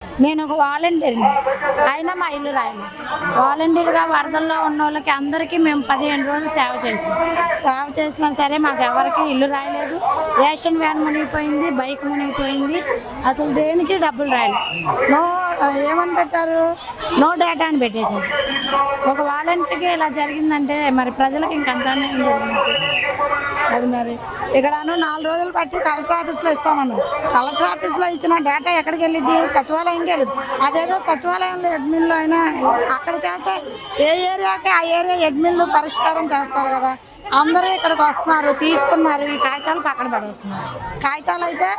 నేను ఒక వాలంటీర్ని. అయినా మా ఇల్లు రాయలేదు. వాలంటీర్గా వరదల్లో ఉన్న వాళ్ళకి అందరికీ మేము 15 రోజులు సేవ చేసినా సరే మాకు ఎవరికి ఇల్లు రాయలేదు. రేషన్ వ్యాన్ మునిగిపోయింది, బైక్ మునిగిపోయింది. అసలు దేనికి డబ్బులు రాయలేదు. ఏమని పెట్టారు, నో డేటా అని పెట్టేశారు. ఒక వాలంటీర్కి ఇలా జరిగిందంటే మరి ప్రజలకు ఇంకంతానే జరిగింది. అది మరి ఇక్కడను 4 రోజులు పట్టి కలెక్టర్ ఆఫీస్లో ఇస్తామన్నాం. కలెక్టర్ ఆఫీస్లో ఇచ్చిన డేటా ఎక్కడికి వెళ్ళిద్ది? సచివాలయంకి వెళ్ళిద్ది. అదేదో సచివాలయంలో అడ్మిన్లో అయినా అక్కడ చేస్తే ఏ ఏరియాకి ఆ ఏరియా అడ్మిన్లు పరిష్కారం చేస్తారు కదా. అందరూ ఇక్కడికి వస్తున్నారు, తీసుకున్నారు, ఈ కాగితాలు పక్కన పడేస్తున్నారు. కాగితాలు అయితే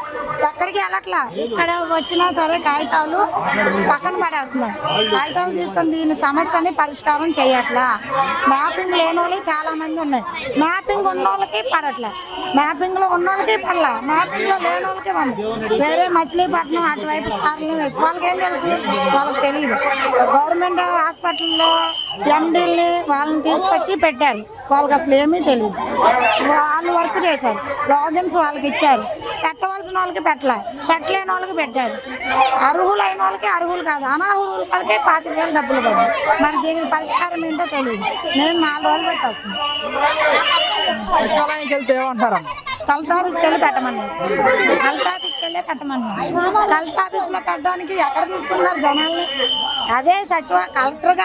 ఎక్కడికి వెళ్ళట్లా. ఇక్కడ వచ్చినా సరే కాగితాలు పక్కన పడేస్తున్నారు. కాగితాలు తీసుకొని దీని సమస్యని పరిష్కారం చేయట్లా. మ్యాపింగ్ లేని వాళ్ళు చాలామంది ఉన్నాయి. మ్యాపింగ్ ఉన్న వాళ్ళకి పడట్లా, మ్యాపింగ్లో ఉన్న వాళ్ళకి పడలా, మ్యాపింగ్లో లేని వాళ్ళకి పడదు. వేరే మచిలీపట్నం అటువైపు సార్లు వేసి వాళ్ళకి ఏం తెలుసు, వాళ్ళకి తెలియదు. గవర్నమెంట్ హాస్పిటల్లో ఎండీల్ని వాళ్ళని తీసుకొచ్చి పెట్టారు. వాళ్ళకి అసలు ఏమీ తెలియదు. వాళ్ళు వర్క్ చేశారు, లాగిన్స్ వాళ్ళకి ఇచ్చారు. పెట్టవలసిన వాళ్ళకి పెట్టలేని వాళ్ళకి పెట్టారు. అర్హులైన వాళ్ళకి అర్హులు కాదు, అనర్హుల వాళ్ళకి 25,000 డబ్బులు పడ్డాయి. మరి దీనికి పరిష్కారం ఏంటో తెలియదు. నేను 4 రోజులు పెట్టి వస్తున్నాను. సచివాలయంకి వెళ్తే ఏమంటారు? కలెక్టర్ ఆఫీస్కి వెళ్ళి పెట్టమన్నారు. కలెక్టర్ ఆఫీస్కి వెళ్ళి పెట్టమన్నారు. కలెక్టర్ ఆఫీస్లో పెట్టడానికి ఎక్కడ తీసుకున్నారు జనాల్ని? అదే కలెక్టర్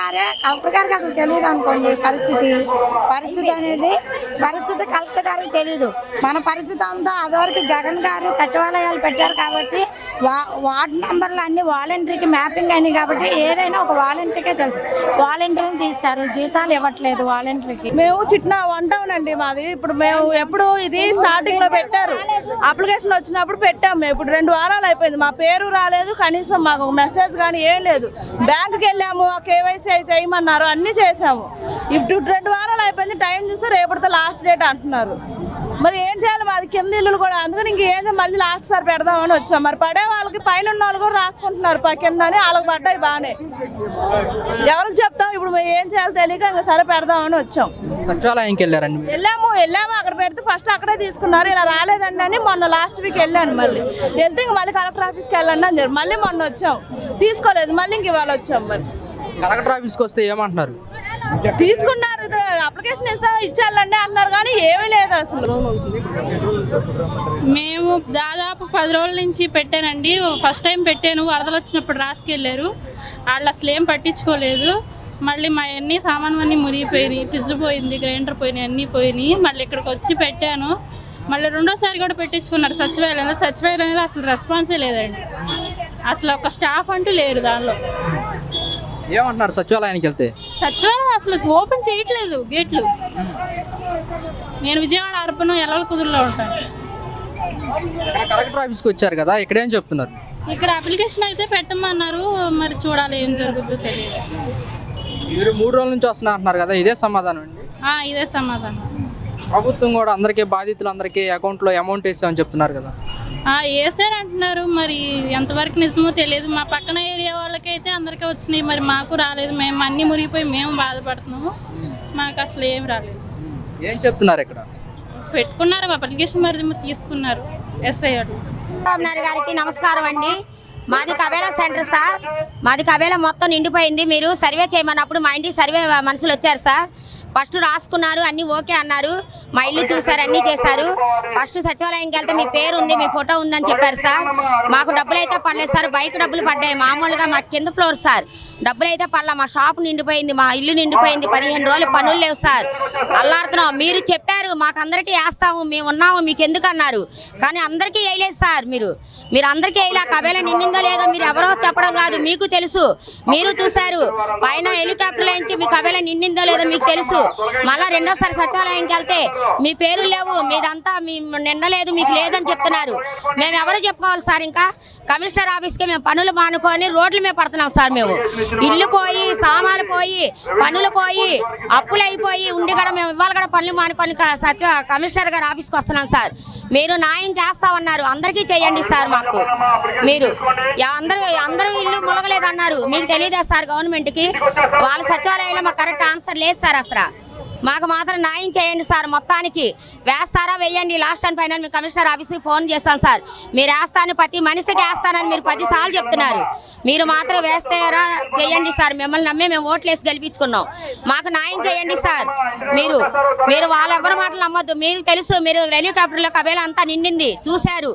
గారికి అసలు తెలియదు అనుకోండి. పరిస్థితి అనేది కలెక్టర్ గారికి తెలియదు. మన పరిస్థితి అంతా అదివరకు జగన్ గారు సచివాలయాలు పెట్టారు కాబట్టి వార్డు నెంబర్లు అన్ని వాలంటీర్కి మ్యాపింగ్ అయినాయి కాబట్టి ఏదైనా ఒక వాలంటీర్కే తెలుసు. వాలంటీర్ని తీస్తారు, జీతాలు ఇవ్వట్లేదు వాలంటీర్కి. మేము చిట్నా వంటామండి మాది. ఇప్పుడు మేము ఎప్పుడు ఇది స్టార్టింగ్ లో పెట్టారు, అప్లికేషన్ వచ్చినప్పుడు పెట్టాము. ఇప్పుడు 2 వారాలు అయిపోయింది, మా పేరు రాలేదు, కనీసం మాకు మెసేజ్ కానీ ఏం లేదు. బ్యాంకుకి వెళ్ళాము, కేవైసీ చేయమన్నారు, అన్ని చేసాము. ఇప్పుడు 2 వారాలు అయిపోయింది. టైం చూస్తే రేపటితో లాస్ట్ డేట్ అంటున్నారు. మరి ఏం చేయాలి? మాది కింద ఇల్లులు కూడా, అందుకని ఇంకేం మళ్ళీ లాస్ట్ సారి పెడదామని వచ్చాం. మరి పడే వాళ్ళకి పైన ఉన్న వాళ్ళు కూడా రాసుకుంటున్నారు కింద అని, వాళ్ళకి పడ్డాయి బాగానే. ఎవరికి చెప్తాం ఇప్పుడు? మేము ఏం చేయాలో తెలియక ఇంకా సరే పెడదామని వచ్చాం. సచివాలయంకి వెళ్ళారండి? వెళ్ళాము అక్కడ పెడితే ఫస్ట్ అక్కడే తీసుకున్నారు. ఇలా రాలేదండి అని మొన్న లాస్ట్ వీక్ వెళ్ళాను. మళ్ళీ వెళ్తే ఇంక మళ్ళీ కలెక్టర్ ఆఫీస్కి వెళ్ళండి అని చెప్పి మళ్ళీ మొన్న వచ్చాం, తీసుకోలేదు. మళ్ళీ ఇంక ఇవాళ వచ్చాం. మరి కలెక్టర్ ఆఫీస్కి వస్తే ఏమంటున్నారు? తీసుకున్నారు, అప్లికేషన్ ఇచ్చాలండి అన్నారు కానీ ఏమీ లేదు అసలు. మేము దాదాపు 10 రోజుల నుంచి పెట్టానండి. ఫస్ట్ టైం పెట్టాను, వరదలు వచ్చినప్పుడు రాసుకెళ్ళారు. వాళ్ళు అసలు ఏం పట్టించుకోలేదు. మళ్ళీ మా అన్ని సామాను అన్నీ మురిగిపోయినాయి, ఫ్రిడ్జ్ పోయింది, గ్రైండర్ పోయినాయి, అన్నీ పోయినాయి. మళ్ళీ ఇక్కడికి వచ్చి పెట్టాను. మళ్ళీ 2వ సారి కూడా పెట్టించుకున్నారు సచివాలయంలో అసలు రెస్పాన్సే లేదండి. అసలు ఒక స్టాఫ్ అంటూ లేరు దానిలో. ఏమంటున్నారు సచివాలయానికి వెళ్తే? సచివాలయం అసలు ఓపెన్ చేయట్లేదు గేట్లు. నేను విజయవాడ అర్బన్ ఎల్లల కుదురులో ఉంటాను. కలెక్టర్ ఆఫీస్కి వచ్చారు కదా, ఇక్కడ ఏం చెప్తున్నారు? ఇక్కడ అప్లికేషన్ అయితే పెట్టమన్నారు, మరి చూడాలి ఏం జరుగుతుందో తెలియదు. మీరు 3 రోజుల నుంచి వస్తున్నా అంటున్నారు కదా, ఇదే సమాధానం అండి? ఇదే సమాధానం. ప్రభుత్వం కూడా అందరికీ, బాధితులందరికీ అకౌంట్లో అమౌంట్ వేసామని చెప్తున్నారు కదా. వేసారు అంటున్నారు, మరి ఎంతవరకు నిజమో తెలియదు. మా పక్కన ఏరియా వాళ్ళకైతే అందరికీ వచ్చినాయి, మరి మాకు రాలేదు. మేము అన్నీ మురిగిపోయి మేము బాధపడుతున్నాము, మాకు అసలు ఏం రాలేదు. ఏం చెప్తున్నారు ఇక్కడ? పెట్టుకున్నారు అప్లికేషన్, మరి తీసుకున్నారు ఎస్ఐ వాళ్ళు. గారికి నమస్కారం అండి. మాది కబేలా సెంటర్ సార్. మాది కబేలా మొత్తం నిండిపోయింది. మీరు సర్వే చేయమన్నప్పుడు మా ఇంటికి సర్వే మనుషులు వచ్చారు సార్. ఫస్ట్ రాసుకున్నారు, అన్నీ ఓకే అన్నారు. మా ఇల్లు చూసారు, అన్నీ చేశారు. ఫస్ట్ సచివాలయంకి వెళ్తే మీ పేరు ఉంది, మీ ఫోటో ఉందని చెప్పారు సార్. మాకు డబ్బులు అయితే పడలేదు సార్, బైక్ డబ్బులు పడ్డాయి. మామూలుగా మా కింద ఫ్లోర్ సార్, డబ్బులు అయితే పడలా. మా షాప్ నిండిపోయింది, మా ఇల్లు నిండిపోయింది. 15 రోజులు పనులు లేవు సార్. అల్లాడుతున్నాం. మీరు చెప్పారు మాకు అందరికీ వేస్తాము, మేము ఉన్నాము, మీకు ఎందుకు అన్నారు. కానీ అందరికీ వేయలేదు సార్. మీరు అందరికీ వేయలే. కబేలా నిండిందో లేదో మీరు ఎవరో చెప్పడం కాదు, మీకు తెలుసు. మీరు చూశారు, పైన హెలికాప్టర్లో నుంచి మీ కబేలా నిండిందో లేదో మీకు తెలుసు. మళ్ళా 2వ సారి సచివాలయంకి వెళ్తే మీ పేరు లేవు, మీదంతా మీ నిండలేదు, మీకు లేదని చెప్తున్నారు. మేము ఎవరు చెప్పుకోవాలి సార్? ఇంకా కమిషనర్ ఆఫీస్కి మేము పనులు మానుకొని రోడ్ల మీద పడుతున్నాం సార్. మేము ఇల్లు పోయి, సామాన్లు పోయి, పనులు పోయి, అప్పులు అయిపోయి ఉండి కూడా మేము ఇవాళ కూడా పనులు మానుకొని కమిషనర్ గారి ఆఫీస్కి వస్తున్నాం సార్. మీరు న్యాయం చేస్తామన్నారు, అందరికీ చేయండి సార్. మాకు మీరు అందరూ ఇల్లు ములగలేదన్నారు, మీకు తెలియదా సార్? గవర్నమెంట్కి వాళ్ళ సచివాలయంలో మాకు కరెక్ట్ ఆన్సర్ లేదు సార్. అసలు మాకు మాత్రం న్యాయం చేయండి సార్. మొత్తానికి వేస్తారా వేయండి last and final. Me commissioner ఆఫీస్కి ఫోన్ చేస్తాను సార్. మీరు వేస్తాను, ప్రతి మనిషికి వేస్తానని మీరు 10 సార్లు చెప్తున్నారు. మీరు మాత్రం వేస్తారా చేయండి సార్. మిమ్మల్ని నమ్మే మేము ఓట్లేసి గెలిపించుకున్నాం. మాకు న్యాయం చేయండి సార్. మీరు వాళ్ళెవరి మాటలు నమ్మొద్దు. మీరు తెలుసు, మీరు హెలికాప్టర్లో కబేలా అంతా నిండింది చూశారు.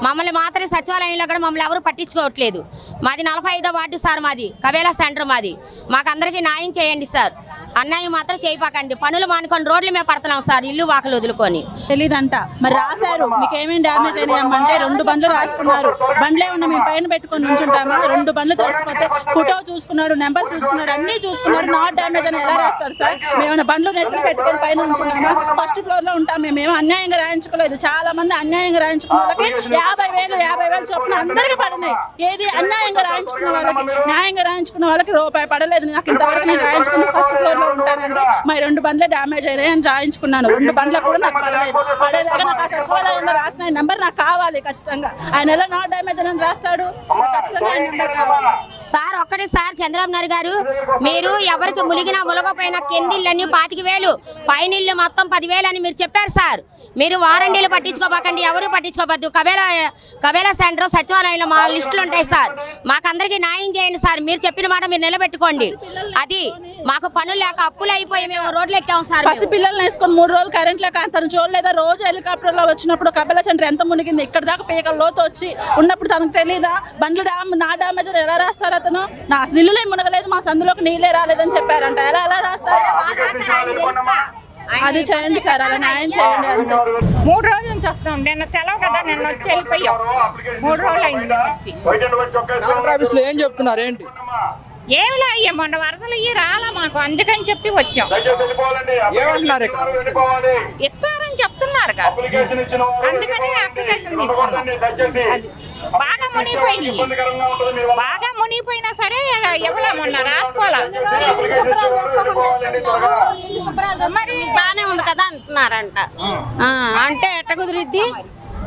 మమ్మల్ని మాత్రం సచివాలయంలో కూడా మమ్మల్ని ఎవరు పట్టించుకోవట్లేదు. మాది 45వ వార్డు సార్, మాది కబేలా సెంటర్ మాది. మాకు అందరికీ న్యాయం చేయండి సార్. అన్యాయం మాత్రం చేయపాకండి. పనులు మానుకొని రోడ్ల మీద పడుతున్నాం సార్, ఇల్లు వాకలు వదులుకొని. తెలీదంట మరి రాశారు. మీకు ఏమేమి డ్యామేజ్ అయినాయమ్మంటే 2 బండ్లు రాసుకున్నారు. బండ్లే ఉన్న మేము పైన పెట్టుకొని ఉంచుంటామా? 2 బండ్లు తెలిసిపోతే ఫోటో చూసుకున్నాడు, నెంబర్ చూసుకున్నాడు, అన్నీ చూసుకున్నాడు. నాట్ డ్యామేజ్ అని ఎలా రాస్తాడు సార్? మేమైనా బండ్లు నెత్తులు పెట్టుకొని పైన ఉంచున్నామా? ఫస్ట్ ఫ్లోర్ లో ఉంటాం. మేమేమో అన్యాయంగా రాయించుకోలేదు. చాలా మంది అన్యాయంగా రాయించుకున్న వాళ్ళకి 50,000 చొప్పున అందరికీ పడినాయి. ఏది అన్యాయంగా రాయించుకున్న వాళ్ళకి, న్యాయంగా రాయించుకున్న వాళ్ళకి రూపాయి పడలేదు. నాకు ఇంతవరకు నేను రాయించుకుని ఫస్ట్ ఫ్లోర్ లో ఉంటానండి. మరి 2 బండ్లే డ్యామేజ్ అయ్యాయి అని రాయించుకున్నాను. 2 బండ్లు కూడా నాకు పడేదాకా నాకు ఆ సచివాలయంలో రాసిన నెంబర్ నాకు కావాలి ఖచ్చితంగా. ఆయన ఎలా నాట్ డ్యామేజ్ అని రాస్తాడు? ఖచ్చితంగా ఆయన నెంబర్ కావాలి సార్. ఒక్కటే సార్, చంద్రబాబు నాయుడు గారు, మీరు ఎవరికి ములిగినా ములగపోయినా కిందిళ్ళన్నీ 25,000, పైనిళ్ళు మొత్తం 10,000 అని మీరు చెప్పారు సార్. మీరు వారంటీలు పట్టించుకోబాకండి, ఎవరు పట్టించుకోవద్దు. కబేలా సెంటర్ సచివాలయంలో మా లిస్టులు ఉంటాయి సార్. మాకందరికీ న్యాయం చేయండి సార్. మీరు చెప్పిన మాట మీరు నిలబెట్టుకోండి. అది మాకు పనులు లేక అప్పులు అయిపోయి మేము రోడ్లు ఎక్కాం సార్. పసి పిల్లల్ని వేసుకొని 3 రోజులు కరెంట్ లేక తను చూడలేదా? రోజు హెలికాప్టర్ లో వచ్చినప్పుడు కబేలా సెంటర్ ఎంత మునిగింది? ఇక్కడ దాకా పీకల లోతు వచ్చి ఉన్నప్పుడు తనకు తెలీదా? బండ్లు నా డ్యామేజ్ ఎలా రాస్తారు అతను? నా అసలు ఇల్లులే మునగలేదు, మా సందులోకి నీళ్ళే రాలేదని చెప్పారంట. ఎలా రాస్తారు? అది చేయండి సార్, అలా న్యాయం చేయండి అంతే. 3 రోజుల నుంచి వస్తాం. నిన్న సెలవు కదా, నిన్న వచ్చి వెళ్ళిపోయాం. 3 రోజులు అయింది వచ్చి. కలెక్టర్ ఆఫీస్లో ఏం చెప్తున్నారు ఏంటి? ఏమిలే అయ్యా, మొన్న వరదలు ఇవి రాలా మాకు, అందుకని చెప్పి వచ్చాం. ఏమంటున్నారు ఇక్కడ? ఇస్తారని చెప్తున్నారు, అందుకని అప్లికేషన్ తీసుకున్నాం. అది బాగా మునిగిపోయినా సరే ఇవ్వలే, మొన్న రాసుకోవాలా. మరి బాగానే ఉంది కదా అంటున్నారంట. అంటే ఎట్ట కుదిరిద్ది?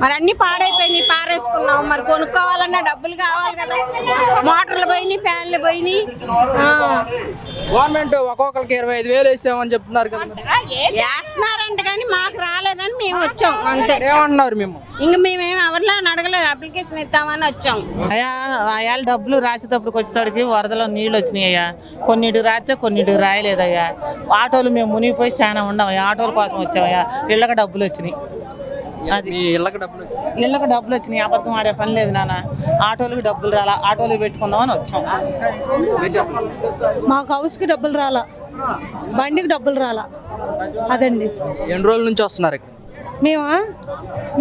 మరి అన్ని పాడైపోయినాయి, పారేసుకున్నాం. మరి కొనుక్కోవాలన్నా డబ్బులు కావాలి కదా. మోటార్లు పోయినాయి, ఫ్యాన్లు పోయినాయి. గవర్నమెంట్ ఒక్కొక్కరికి 25,000 వేసామని చెప్తున్నారు కదా. వేస్తున్నారంట కానీ మాకు రాలేదని మేము వచ్చాం అంతే. ఏమంటున్నారు మేము? ఇంకా మేమేం ఎవరిలో అడగలేదు, అప్లికేషన్ ఇద్దామని వచ్చాం. అయ్యా డబ్బులు రాసేటప్పటికి వచ్చేటప్పటికి వరదలో నీళ్ళు వచ్చినాయ్యా. కొన్నిటికి రాస్తే కొన్నిటికి రాయలేదయ్యా. ఆటోలు మేము మునిగిపోయి చాలా ఉన్నాం. ఆటోల కోసం వచ్చామయ్యా. ఇళ్ళకి డబ్బులు వచ్చినాయి. అది ఇళ్ళకి డబ్బులు వచ్చినాయి. అబద్ధం ఆడే పని లేదు నాన్న. ఆటోలకు డబ్బులు రాలా, ఆటోలు పెట్టుకుందామని వచ్చాం. మాకు హౌస్కి డబ్బులు రాలా, బండికి డబ్బులు రాలా. అదండి. ఎన్ని రోజుల నుంచి వస్తున్నారు ఇక్కడ?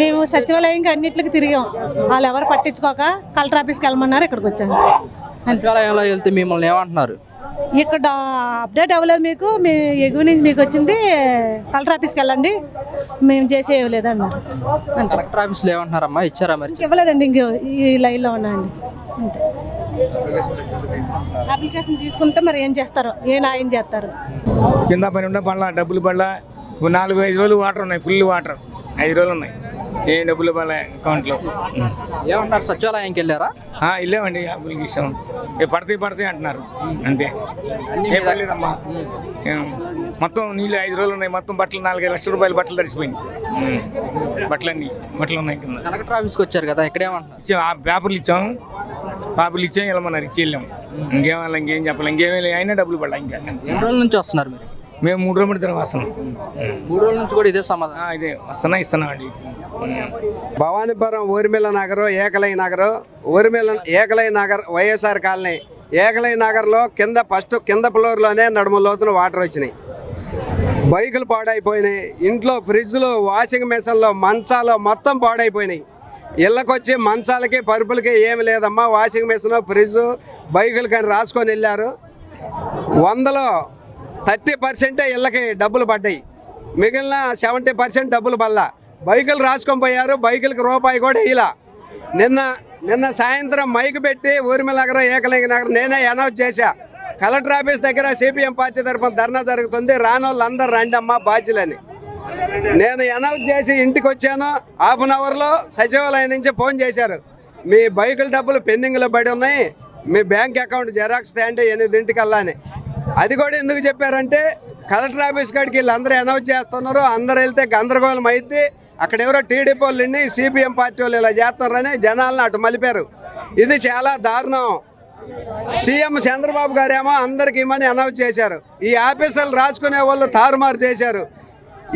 మేము సచివాలయంకి అన్నిటికి తిరిగాం. వాళ్ళు ఎవరు పట్టించుకోక కలెక్టర్ ఆఫీస్కి వెళ్ళమన్నారు, ఇక్కడికి వచ్చాము. సచివాలయంలో వెళ్తే మిమ్మల్ని ఏమంటున్నారు? ఇక్కడ అప్డేట్ అవ్వలేదు మీకు, మీ ఎగువ నుంచి మీకు వచ్చింది కలెక్టర్ ఆఫీస్కి వెళ్ళండి, మేము చేసే ఇవ్వలేదు అన్నారు. అంతే. కలెక్టర్ ఆఫీస్లో ఏమంటున్నారమ్మా? ఇచ్చారా మరి? ఇవ్వలేదండి, ఇంక ఈ లైన్లో ఉన్నాయండి అంతే. అప్లికేషన్ తీసుకుంటే మరి ఏం చేస్తారో, ఏ న్యాయం చేస్తారు? కింద పని ఉండే పడలా, డబ్బులు పడలా. 4-5 రోజులు వాటర్ ఉన్నాయి, ఫుల్ వాటర్. 5 రోజులు ఉన్నాయి, ఏ డబ్బులు పడలే అకౌంట్లో. ఏమంటారు? సచివాలయంకి వెళ్ళారా? వెళ్ళామండి, అప్లికేషన్ పడతాయి అంటున్నారు అంతే. ఏం పడలేదమ్మా. మొత్తం నీళ్ళు 5 రోజులు ఉన్నాయి. మొత్తం బట్టలు 4-5 లక్షల రూపాయలు బట్టలు తడిసిపోయింది. బట్టలు ఉన్నాయి కింద. కలెక్టర్ ఆఫీస్కి వచ్చారు కదా, ఇక్కడ ఏమంటున్నారు? ఇచ్చాం, పేపర్లు ఇచ్చాం వెళ్ళమన్నారు, ఇచ్చి వెళ్ళాం. ఇంకేం చెప్పాలి, ఇంకేమీ అయినా డబ్బులు పడలా. ఇంకా ఎన్ని రోజుల నుంచి వస్తున్నారు మీరు? మేము 3 రోజుల తర్వాత వస్తున్నాం. 3 రోజుల నుంచి కూడా ఇదే సమాధానం? ఇదే ఇస్తున్నాం అండి. భవానీపురం ఊర్మిళ నగరం, ఏకలై నగరం, ఏకలై నగర్, వైఎస్ఆర్ కాలనీ, ఏకలై నగర్లో కింద ఫ్లోర్లోనే నడుము లోతున వాటర్ వచ్చినాయి. బైకులు పాడైపోయినాయి. ఇంట్లో ఫ్రిడ్జ్లు, వాషింగ్ మిషన్లు, మంచాలు మొత్తం పాడైపోయినాయి. ఇళ్ళకొచ్చి మంచాలకి పరుపులకి ఏమి లేదమ్మా. వాషింగ్ మిషన్, ఫ్రిడ్జ్, బైకులు కానీ రాసుకొని వెళ్ళారు. 100లో 30% ఇళ్ళకి డబ్బులు పడ్డాయి. మిగిలిన 70% డబ్బులు పడలా. బైకులు రాసుకొని పోయారు. బైకులకి రూపాయి కూడా ఇలా. నిన్న సాయంత్రం మైక్ పెట్టి ఊర్మిళ నగరం, ఏకలింగ నగరం నేనే అనౌన్స్ చేశా. కలెక్టర్ ఆఫీస్ దగ్గర సిపిఎం పార్టీ తరఫున ధర్నా జరుగుతుంది, రానోళ్ళందరూ రండమ్మా బాధ్యులని నేను అనౌన్స్ చేసి ఇంటికి వచ్చాను. హాఫ్ అన్ అవర్లో సచివాలయం నుంచి ఫోన్ చేశారు, మీ బైకుల డబ్బులు పెండింగ్లో పడి ఉన్నాయి, మీ బ్యాంక్ అకౌంట్ జెరాక్స్ తేండి 8 గంటలకల్లా అని. అది కూడా ఎందుకు చెప్పారంటే కలెక్టర్ ఆఫీస్ కాడికి వీళ్ళు అందరూ అనౌన్స్ చేస్తున్నారు. అందరు వెళ్తే గందరగోళం అయింది. అక్కడ ఎవరో టీడీపీ వాళ్ళని సిపిఎం పార్టీ వాళ్ళు ఇలా చేస్తున్నారని జనాలను అటు మలిపారు. ఇది చాలా దారుణం. సీఎం చంద్రబాబు గారేమో అందరికి ఇమ్మని అనౌన్స్ చేశారు. ఈ ఆఫీసర్లు రాసుకునే వాళ్ళు తారుమారు చేశారు.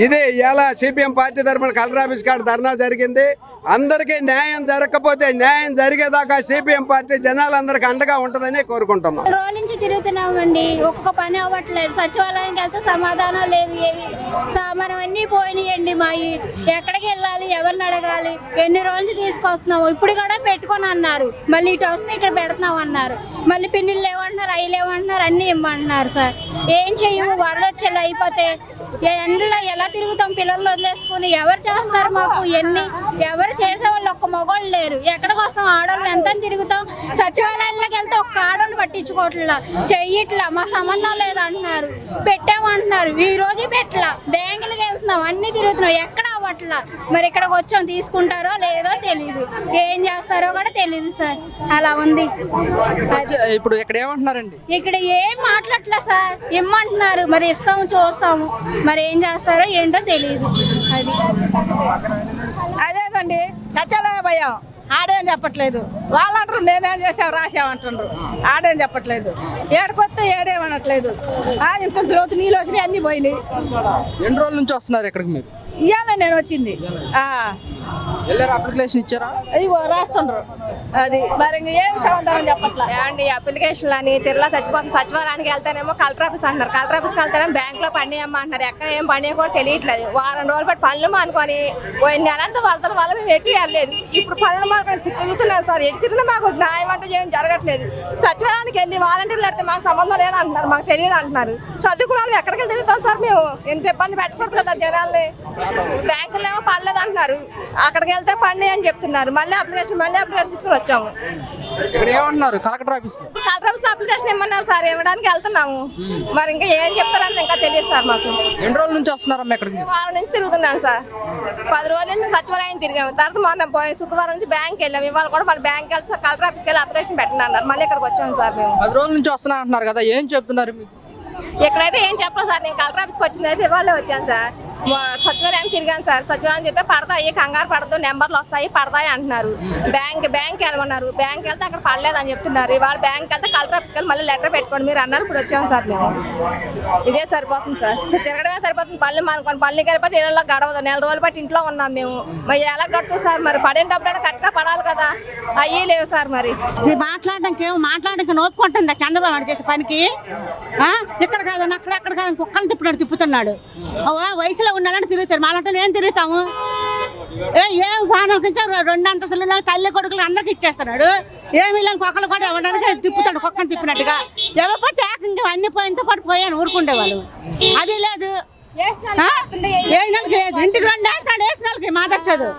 ఇది ఇలా సిపిఎం పార్టీ తరఫున కలెక్టర్ ఆఫీస్ కాడ ధర్నా జరిగింది. అందరికీ న్యాయం జరగకపోతే న్యాయం జరిగేదాకా సిపిఎం పార్టీ జనాలందరికీ అండగా ఉంటుందని కోరుకుంటున్నాం. రోజు నుంచి తిరుగుతున్నామండి, ఒక్క పని అవ్వట్లేదు. సచివాలయానికి వెళ్తే సమాధానం లేదు. ఏమి సామానం అన్నీ పోయినాయండి. మా ఎక్కడికి వెళ్ళాలి, ఎవరిని అడగాలి? ఎన్ని రోజులు తీసుకొస్తున్నాము. ఇప్పుడు కూడా పెట్టుకొని అన్నారు, మళ్ళీ ఇటు వస్తే ఇక్కడ పెడుతున్నాం అన్నారు. మళ్ళీ పిన్నులు లేవంటున్నారు, అవి లేవంటున్నారు, అన్నీ ఇమ్మంటున్నారు. సార్ ఏం చెయ్యము, వరద వచ్చేలా అయిపోతే ఎండలో ఎలా తిరుగుతాం? పిల్లలు వదిలేసుకుని ఎవరు చేస్తారు మాకు? ఎవరు చేసేవాళ్ళు ఒక్క మగవాళ్ళు లేరు. ఎక్కడికి వస్తాం? ఆడవాళ్ళు ఎంత తిరుగుతాం? సచివాలయంలోకి వెళ్తే ఒక్క ఆడవాళ్ళు పట్టించుకోవట్లా, చెయ్యట్లా, మా సంబంధం లేదంటున్నారు. పెట్టామంటున్నారు, ఈ రోజు పెట్టలా. బ్యాంకులకి వెళ్తున్నాం, అన్ని తిరుగుతున్నాం, ఎక్కడ అవ్వట్లా. మరి ఇక్కడికి వచ్చాం, తీసుకుంటారో లేదో తెలీదు, ఏం చేస్తారో కూడా తెలీదు. సార్ అలా ఉంది. ఇప్పుడు ఇక్కడ ఏమంటున్నారండి? ఇక్కడ ఏం మాట్లాడట్లా సార్, ఇమ్మంటున్నారు. మరి ఇస్తాము, చూస్తాము, మరి ఏం చేస్తారో ఏంటో తెలియదు. అది అదేనండి సత్యాలయ భయం. ఆడేం చెప్పట్లేదు. వాళ్ళు అంటారు మేమేం చేసాం రాసామంటుండ్రు. ఆడేం చెప్పట్లేదు. ఏడకొస్తే ఏడేమనట్లేదు. ఇంత లోతు నీళ్ళు వచ్చినాయి, అన్నీ పోయినాయి. ఎన్ని రోజుల నుంచి వస్తున్నారు ఇక్కడికి మీరు? ఇవాళ నేను వచ్చింది. వెళ్ళారు, అప్లికేషన్ ఇచ్చారా? ఇగో రాస్తుండ్రు. అది మరి ఏమి సమాధానం చెప్పట్లా. ఏమండి అప్లికేషన్లు అని తిరలా చచ్చిపోతుంది. సచివాలయానికి వెళ్తేనేమో కలెక్టర్ ఆఫీస్ అంటున్నారు, కలెక్టర్ ఆఫీస్కి వెళ్తేనేమో బ్యాంకులో పండియమ్మ అంటున్నారు. ఎక్కడ ఏం పండియ కూడా తెలియట్లేదు. వారం రోజులు బట్టి పనులు అనుకొని నెలంతా వరదల వల్ల మేము ఎటు వెళ్ళలేదు. ఇప్పుడు పనులు మాకు తిరుగుతున్నాం సార్. ఎటు తిరిగినా మాకు న్యాయం అంటే ఏం జరగట్లేదు. సచివాలయానికి వెళ్ళి వాలంటీర్లు పెడితే మాకు సంబంధం లేదు అంటున్నారు, మాకు తెలియదు అంటున్నారు. చదువుకున్నాళ్ళు ఎక్కడికి వెళ్ళి తిరుగుతాం సార్ మేము? ఎంత ఇబ్బంది పెట్టకూడదు కదా జనాల్ని. బ్యాంకులో ఏమో పడలేదు అంటున్నారు, అక్కడికి వెళ్తే పండి అని చెప్తున్నారు. మళ్ళీ అప్లికేషన్ తీసుకుని వచ్చాము. ఇక్కడ ఏమంటున్నారు? కలెక్టర్ ఆఫీస్ అప్లికేషన్ ఇమ్మన్నారు సార్, ఇవ్వడానికి వెళ్తున్నాము. మరి ఇంకా ఏం చెప్తారని ఇంకా తెలియదు సార్ మాకు. ఎన్ని రోజుల నుంచి వస్తున్నారమ్మా ఇక్కడికి? వారం నుంచి తిరుగుతున్నాం సార్. 10 రోజుల నుంచి మేము సచివాలయం తిరిగాము. తర్వాత మొన్న పోయిన శుక్రవారం నుంచి బ్యాంక్ వెళ్ళాము. ఇవాళ కూడా మళ్ళీ బ్యాంక్ వెళ్తే కలెక్టర్ ఆఫీస్కి వెళ్ళి అప్లికేషన్ పెట్టండి అన్నారు. మళ్ళీ ఇక్కడికి వచ్చాము సార్ మేము. 10 రోజుల నుంచి వస్తున్నా అంటున్నారు కదా, ఏం చెప్తున్నారు మీకు? ఎక్కడైతే ఏం చెప్పలేదు సార్. నేను కలెక్టర్ ఆఫీస్కి వచ్చింది అయితే ఇవాళ వచ్చాను సార్. సచివాలయానికి తిరిగాను సార్. సచివాలయం చెప్తే పడతాయి, కంగారు పడదు, నెంబర్లు వస్తాయి, పడతాయి అంటున్నారు. బ్యాంక్ వెళ్ళమన్నారు. బ్యాంక్ వెళ్తే అక్కడ పడలేదని చెప్తున్నారు. ఇవాళ బ్యాంక్ వెళ్తే కలెక్టర్ ఆఫీస్కి వెళ్ళి మళ్ళీ లెటర్ పెట్టుకోండి మీరు అన్నారు. ఇప్పుడు వచ్చాము సార్ మేము. ఇదే సరిపోతుంది సార్, తిరగడమే సరిపోతుంది. పళ్ళు అనుకోండి, పళ్ళకి వెళ్ళిపోతే ఇళ్ళలో గడవదు. 4 రోజులు బట్టి ఇంట్లో ఉన్నాం మేము. మరి ఎలా కడుతుంది సార్? మరి పడిన డబ్బులైనా కరెక్ట్గా పడాలి కదా, అయ్యే లేవు సార్. మరి మాట్లాడడానికి నోపుకుంటుందా చంద్రబాబు చేసే పనికి? ఇక్కడ కాదని అక్కడ కాదని కుక్కలు తిప్పుతున్నాడు. వయసులో ఉండాలంటే తిరుగుతారు, మాలంటే ఏం తిరుగుతాము? ఏం ఫానాలకి ఇచ్చారు? 2 అంతస్తులు తల్లి కొడుకులు అందరికి ఇచ్చేస్తున్నాడు. ఏమి లేని కుక్కలు కూడా ఇవ్వడానికి తిప్పుతాడు, కుక్కను తిప్పినట్టుగా. ఎవరిపోతే ఏకంగా అన్ని పోయినతో పాటు పోయాను ఊరుకుండే వాళ్ళు. అది లేదు. 7 నెలలకి లేదు, ఇంటికి 2 వేస్తాడు. 7 నెలలకి మాదర్చదు.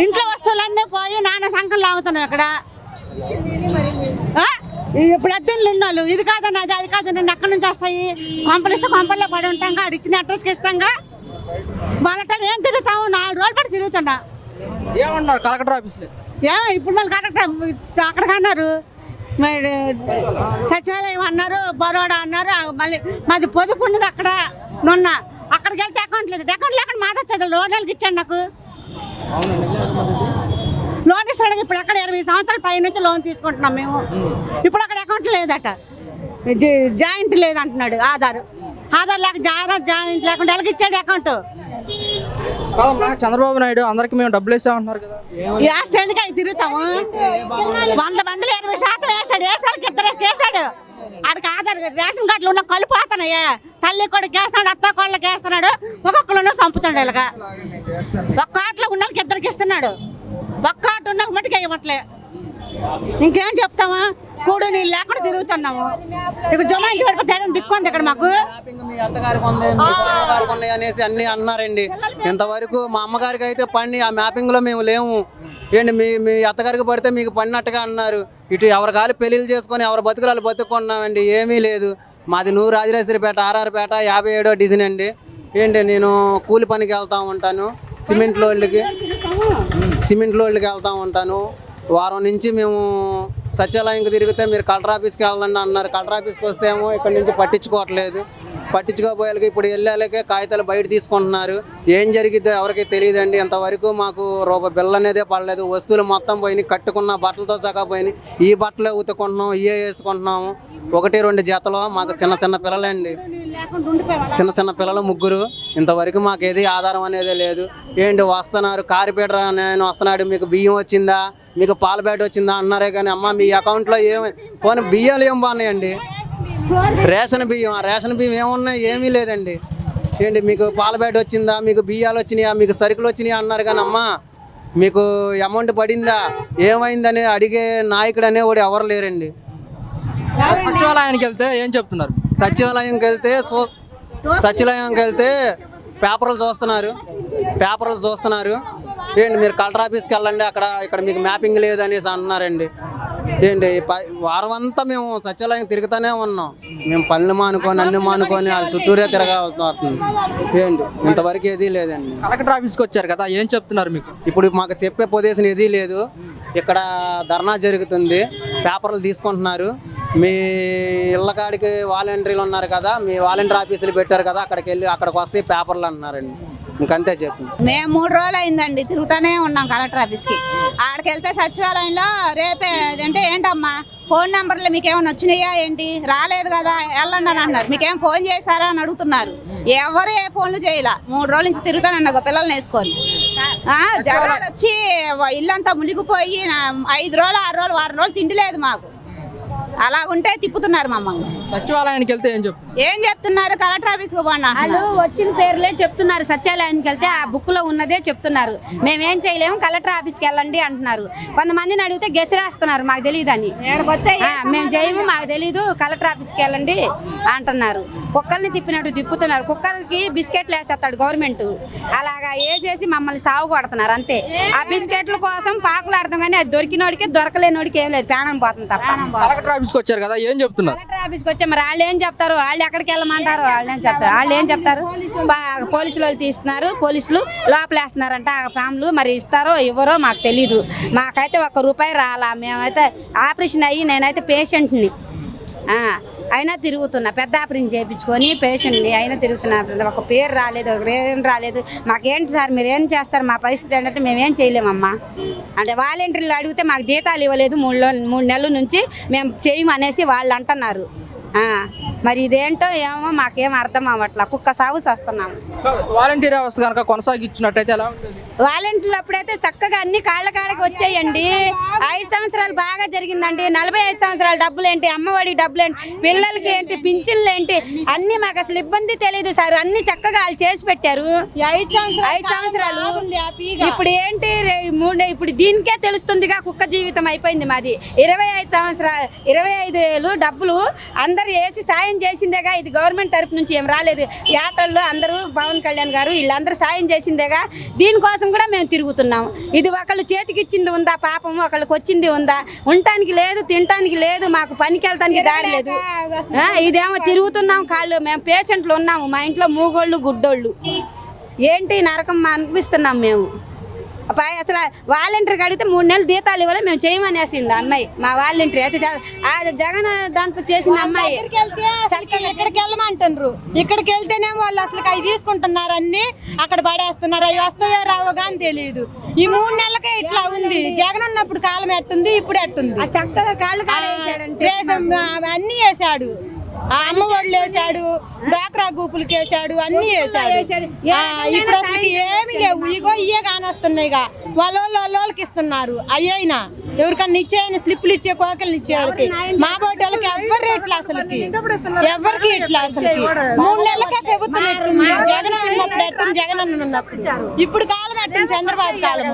ఇంట్లో వస్తువులన్నీ పోయి నాన్న సంకలు లాగుతున్నాం ఇక్కడ. ఇప్పుడు అద్దెలు ఉన్నోళ్ళు ఇది కాదని అది కాదని ఎక్కడి నుంచి వస్తాయి? కొంపలిస్తే కొంపల్లో పడి ఉంటాం. ఆడు ఇచ్చిన అడ్రస్కి ఇస్తాంగా. వాళ్ళ ఏం తిరుగుతాము? 4 రోజులు పడి తిరుగుతున్నా. ఏమన్నారు కలెక్టర్ ఆఫీస్? ఇప్పుడు మళ్ళీ కలెక్టర్ అక్కడికి అన్నారు, మరి సచివాలయం అన్నారు, బరోడా అన్నారు. మళ్ళీ మాది పొదుపు ఉన్నది అక్కడ మొన్న. అక్కడికి వెళ్తే అకౌంట్ లేదు. అకౌంట్ లేకుండా మాదొచ్చదు. లోన్ నెలకి ఇచ్చాడు నాకు. లోన్ ఇస్తాడు. ఇప్పుడు అక్కడ 20 సంవత్సరాల పై నుంచి లోన్ తీసుకుంటున్నాం మేము. ఇప్పుడు అక్కడ అకౌంట్ లేదట, జాయింట్ లేదంటున్నాడు. ఆధార్ లేక జాయింట్ లేకుండా ఎలాగ ఇచ్చాడు అకౌంట్? చంద్రబాబు నాయుడు అందరికి మేము డబ్బులు వేసామంటున్నారు కదా, వేస్తే ఎందుకు అవి తిరుగుతాము? 100 మందిలో 20% వేసాడు. వేసాడికి 2 వేసాడు. ఆడికి ఆధార్ రేషన్ కార్డులు ఉన్న కలిపోతున్నాయా? తల్లి కొడుకు వేస్తున్నాడు, అత్త కోళ్ళకి వేస్తున్నాడు, ఒక్కొక్కరు చంపుతున్నాడు. ఇలాగా ఒక్క ఆటలో ఉన్న వాళ్ళకి 2 ఇస్తున్నాడు. ఒక్క ఆట ఉన్న మట్టుకు వేయమట్లే. ఇంకేం చెప్తామా? కూడు నీళ్ళు లేకుండా తిరుగుతున్నాము. ఇప్పుడు జమాయించి పడిపోతే దిక్కుంది ఇక్కడ మాకు. మీ అత్తగారికి ఉంది, మీ అత్తగారికి ఉన్నాయి అనేసి అన్నీ అన్నారండి. ఇంతవరకు మా అమ్మగారికి అయితే పండి ఆ మ్యాపింగ్లో మేము లేము. ఏంటి మీ అత్తగారికి పడితే మీకు పడినట్టుగా అన్నారు. ఇటు ఎవరి కాలు పెళ్ళిళ్ళు చేసుకొని ఎవరి బతుకులు వాళ్ళు బతుకున్నామండి. ఏమీ లేదు. మాది నూరు రాజరాజేశ్వరిపేట, ఆర్ఆర్పేట, 57వ డివిజన్ అండి. ఏంటి నేను కూలి పనికి వెళ్తూ ఉంటాను. సిమెంట్ లోడ్లకి వెళ్తూ ఉంటాను. వారం నుంచి మేము సచివాలయంకి తిరిగితే మీరు కలెక్టర్ ఆఫీస్కి వెళ్ళండి అన్నారు. కలెక్టర్ ఆఫీస్కి వస్తే ఏమో ఇక్కడ నుంచి పట్టించుకోవట్లేదు. పట్టించుకోపోయాలకి ఇప్పుడు వెళ్ళాలకే కాగితాలు బయట తీసుకుంటున్నారు. ఏం జరిగిద్దో ఎవరికి తెలియదండి. ఇంతవరకు మాకు రూపాయి బిల్ల అనేదే పడలేదు. వస్తువులు మొత్తం పోయినాయి, కట్టుకున్న బట్టలతో సగా పోయినాయి. ఈ బట్టలే ఉతుకుంటున్నాం, ఇవే వేసుకుంటున్నాము. 1-2 జతలు. మాకు చిన్న పిల్లలండి, చిన్న పిల్లలు 3. ఇంతవరకు మాకు ఏది ఆధారం అనేది లేదు. ఏంటి వస్తున్నారు కార్పొరేటర్ నేను వస్తున్నాడు, మీకు బియ్యం వచ్చిందా, మీకు పాల బ్యాట్ వచ్చిందా అన్నారే కానీ అమ్మ మీ అకౌంట్లో పోనీ బియ్యాలు ఏం బాగున్నాయండి? రేషన్ బియ్యం, ఆ రేషన్ బియ్యం ఏమున్నాయి? ఏమీ లేదండి. ఏంటి మీకు పాల బ్యాట్ వచ్చిందా, మీకు బియ్యాలు వచ్చినాయా, మీకు సరుకులు వచ్చినాయా అన్నారు కానీ అమ్మ మీకు అమౌంట్ పడిందా, ఏమైందని అడిగే నాయకుడు అనేవాడు ఎవరు లేరండి. సచివాలయానికి వెళ్తే ఏం చెప్తున్నారు? సచివాలయంకి వెళ్తే పేపర్లు చూస్తున్నారు. ఏంటి మీరు కలెక్టర్ ఆఫీస్కి వెళ్ళండి, ఇక్కడ మీకు మ్యాపింగ్ లేదనేసి అంటున్నారండి. ఏంటి వారం అంతా మేము సచివాలయం తిరుగుతూనే ఉన్నాం. మేము పనులు మానుకొని అన్ని మానుకొని వాళ్ళ చుట్టూరే తిరగాల్సింది. ఏంటి ఇంతవరకు ఏదీ లేదండి. కలెక్టర్ ఆఫీస్కి వచ్చారు కదా, ఏం చెప్తున్నారు మీకు? ఇప్పుడు మాకు చెప్పే పొజిషన్ ఏదీ లేదు. ఇక్కడ ధర్నా జరుగుతుంది, పేపర్లు తీసుకుంటున్నారు. మీ ఇళ్ళ కాడికి వాలంటీర్లు ఉన్నారు కదా, మీ వాలంటీర్ ఆఫీసులు పెట్టారు కదా, అక్కడికి వస్తే పేపర్లు అంటున్నారండి. ఇంకంతే చెప్పు. మేము 3 రోజులు అయిందండి తిరుగుతూనే ఉన్నాం కలెక్టర్ ఆఫీస్కి. ఆడికి వెళ్తే సచివాలయంలో రేపే అంటే ఏంటమ్మా ఫోన్ నెంబర్లు మీకు ఏమైనా వచ్చినాయా ఏంటి, రాలేదు కదా వెళ్ళండి అని అన్నారు. మీకేం ఫోన్ చేశారా అని అడుగుతున్నారు. ఎవరు ఏ ఫోన్లు చేయలే. 3 రోజుల నుంచి తిరుగుతానన్నా పిల్లల్ని వేసుకొని. జగన్ వచ్చి ఇల్లంతా మునిగిపోయి 5 రోజులు 6 రోజులు వారం రోజులు తిండి లేదు మాకు. అలా ఉంటే తిప్పుతున్నారు మమ్మల్ని. సచివాలయానికి వెళ్తే ఏం చెప్తున్నారు? కలెక్టర్ ఆఫీస్కి పోండి. వాళ్ళు వచ్చిన పేర్లే చెప్తున్నారు. సచివాలయానికి వెళ్తే ఆ బుక్లో ఉన్నదే చెప్తున్నారు. మేమేం చేయలేము, కలెక్టర్ ఆఫీస్కి వెళ్ళండి అంటున్నారు. కొంతమందిని అడిగితే గెసిరేస్తున్నారు, మాకు తెలియదని. మేము చేయము, మాకు తెలీదు, కలెక్టర్ ఆఫీస్కి వెళ్ళండి అంటున్నారు. కుక్కల్ని తిప్పినట్టు తిప్పుతున్నారు. కుక్కలకి బిస్కెట్లు వేసేస్తాడు గవర్నమెంట్, అలాగా వేసేసి మమ్మల్ని సాగు కొడుతున్నారు అంతే. ఆ బిస్కెట్ల కోసం పాకులాడతాం కానీ అది దొరికినోడికి దొరకలేనోడికి ఏం లేదు, ప్రాణం పోతుంది తప్ప. కలెక్టర్ ఆఫీస్కి వచ్చారు కదా, ఏం చెప్తున్నారు? కలెక్టర్ ఆఫీస్కి వచ్చా మరి వాళ్ళు ఏం చెప్తారు? వాళ్ళు ఎక్కడికి వెళ్ళమంటారు? వాళ్ళు ఏం చెప్తారు? పోలీసులు వాళ్ళు తీస్తున్నారు, పోలీసులు లోపలేస్తున్నారంట. ఆ ఫ్యామిలీ మరి ఇస్తారో ఇవ్వరో మాకు తెలీదు. మాకైతే ₹1 రాలా. మేమైతే ఆపరేషన్ అయ్యి నేనైతే పేషెంట్ని అయినా తిరుగుతున్నా, పెద్ద ఆపరేషన్ చేయించుకొని పేషెంట్ని అయినా తిరుగుతున్నా. ఒక పేరు రాలేదు, ఏం రాలేదు. మాకేంటి సార్ మీరు ఏం చేస్తారు? మా పరిస్థితి ఏంటంటే మేమేం చేయలేమమ్మా. అంటే వాలంటీర్లు అడిగితే మాకు జీతాలు ఇవ్వలేదు 3 నెలల నుంచి, మేము చేయమనేసి వాళ్ళు అంటున్నారు. మరి ఇదేంటో ఏమో మాకేం అర్థం అవ్వట్లా. కుక్క సాగు చేస్తున్నాము. వాలంటీర్ వ్యవస్థ కనుక కొనసాగించినట్టయితే ఎలా ఉంటుంది? వాలంటీర్లు అప్పుడైతే చక్కగా అన్ని కాళ్ళకి వచ్చాయండి. 5 సంవత్సరాలు బాగా జరిగిందండి. 45 సంవత్సరాల డబ్బులు ఏంటి, అమ్మఒడి డబ్బులు ఏంటి, పిల్లలకి ఏంటి, పింఛన్లు ఏంటి, అన్ని మాకు అసలు ఇబ్బంది తెలీదు సార్. అన్ని చక్కగా వాళ్ళు చేసి పెట్టారు. 5 సంవత్సరాలు. ఇప్పుడు ఏంటి ఇప్పుడు దీనికే తెలుస్తుందిగా కుక్క జీవితం అయిపోయింది మాది. 25 ఏళ్ళు డబ్బులు అందరు వేసి సాయం చేసిందేగా. ఇది గవర్నమెంట్ తరపు నుంచి ఏం రాలేదు. యాటల్లో అందరూ పవన్ కళ్యాణ్ గారు వీళ్ళందరూ సాయం చేసిందేగా. దీనికోసం కూడా మేము తిరుగుతున్నాం. ఇది ఒకళ్ళు చేతికి ఇచ్చింది ఉందా పాపం, ఒకళ్ళకి వచ్చింది ఉందా? ఉండటానికి లేదు, తినటానికి లేదు, మాకు పనికి వెళ్ళటానికి దారి లేదు. ఇదేమో తిరుగుతున్నాం కాళ్ళు. మేము పేషెంట్లు ఉన్నాము, మా ఇంట్లో మూగోళ్ళు గుడ్డోళ్ళు. ఏంటి నరకం అనిపిస్తున్నాం మేము. అసలు వాలంటీర్కి అడిగితే 3 నెలలు జీతాలు ఇవ్వాలి, మేము చేయమనేసింది అమ్మాయి. మా వాలంటీర్ అయితే జగన్ దాంట్లో చేసిన అమ్మాయి. ఎక్కడికి వెళ్ళమంటున్నారు, ఇక్కడికి వెళ్తేనేమో వాళ్ళు అసలు అవి తీసుకుంటున్నారు, అన్ని అక్కడ పడేస్తున్నారు. అవి వస్తాయో రావో కానీ తెలియదు. ఈ 3 నెలలకే ఇట్లా ఉంది. జగన్ ఉన్నప్పుడు కాలం ఎట్టుంది, ఇప్పుడు ఎట్టుంది. చక్కగా కాళ్ళు అన్ని వేసాడు. అమ్మ ఒళ్ళు వేసాడు, డాక్రా గ్రూపులకి వేసాడు, అన్ని వేసాడు. ఇప్పుడు అసలు ఏమి లేవు. ఇయే కానొస్తున్నాయి. వాళ్ళకి ఇస్తున్నారు. అయ్యైనా ఎవరికన్నా ఇచ్చేయని స్లిప్లు ఇచ్చే కోకలు ఇచ్చే వాళ్ళకి, మా బోటి వాళ్ళకి ఎవరు ఇట్లా అసలుకి ఎవరికి ఇట్లా అసలుకి 3 నెలలకే ప్రభుత్వం ఎట్టుంది. జగన్ ఉన్నప్పుడు ఎట్టుంది, జగన్ ఉన్నప్పుడు. ఇప్పుడు కాలం ఎట్టుంది, చంద్రబాబు కాలం.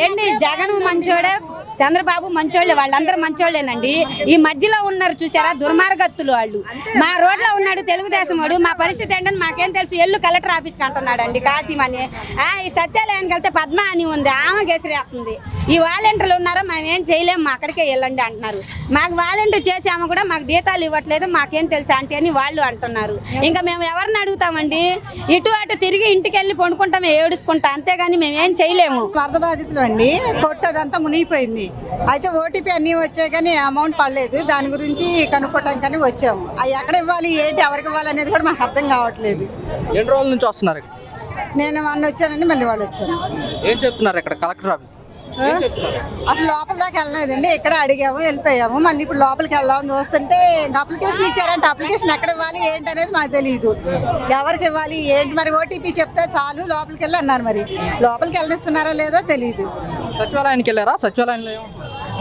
ఏంటి జగన్ మంచోడే, చంద్రబాబు మంచోళ్ళే, వాళ్ళందరూ మంచోళ్ళేనండి. ఈ మధ్యలో ఉన్నారు చూసారా దుర్మార్గత్తులు వాళ్ళు. మా రోడ్లో ఉన్నాడు తెలుగుదేశం వాడు. మా పరిస్థితి ఏంటని మాకేం తెలుసు. ఎల్లు కలెక్టర్ ఆఫీస్కి అంటున్నాడు అండి కాసిమని. ఈ సచివాలయానికి వెళ్తే పద్మ అని ఉంది, ఆమె గెసిరేస్తుంది. ఈ వాలంటీర్లు ఉన్నారు అంటున్నారు, మేమేం చేయలేము, మా అక్కడికే వెళ్ళండి అంటున్నారు. మాకు వాలంటీర్ చేసాము కూడా మాకు జీతాలు ఇవ్వట్లేదు, మాకేం తెలుసు అంటే అని వాళ్ళు అంటున్నారు. ఇంకా మేము ఎవరిని అడుగుతామండి? ఇటు అటు తిరిగి ఇంటికి వెళ్ళి పండుకుంటామే, ఏడుచుకుంటా, అంతేగాని మేమేం చేయలేము. వరద బాధితులు అండి, కొట్టదంతా మునిగిపోయింది. అయితే ఓటీపీ అన్నీ వచ్చాయి కానీ అమౌంట్ పడలేదు. దాని గురించి కనుక్కోవటానికి వచ్చాము. అవి ఎక్కడ ఇవ్వాలి, ఏంటి, ఎవరికి ఇవ్వాలి అనేది కూడా మాకు అర్థం కావట్లేదు. ఎన్ని రోజుల నుంచి వస్తున్నారు? నేను మొన్న వచ్చానండి, మళ్ళీ వాళ్ళు వచ్చాను. ఏం చెప్తున్నారు ఇక్కడ కలెక్టర్ ఆఫీస్? అసలు లోపల దాకా వెళ్ళలేదండి, ఇక్కడ అడిగాము, వెళ్ళిపోయాము. మళ్ళీ ఇప్పుడు లోపలికి వెళ్దామని చూస్తుంటే అప్లికేషన్ ఇచ్చారంటే అప్లికేషన్ ఎక్కడ ఇవ్వాలి ఏంటి అనేది మాకు తెలియదు. ఎవరికి ఇవ్వాలి ఏంటి, మరి ఓటీపీ చెప్తే చాలు లోపలికి వెళ్ళి అన్నారు. మరి లోపలికి వెళ్ళనిస్తున్నారో లేదో తెలియదు. సచివాలయానికి వెళ్ళారా? సచివాలయంలో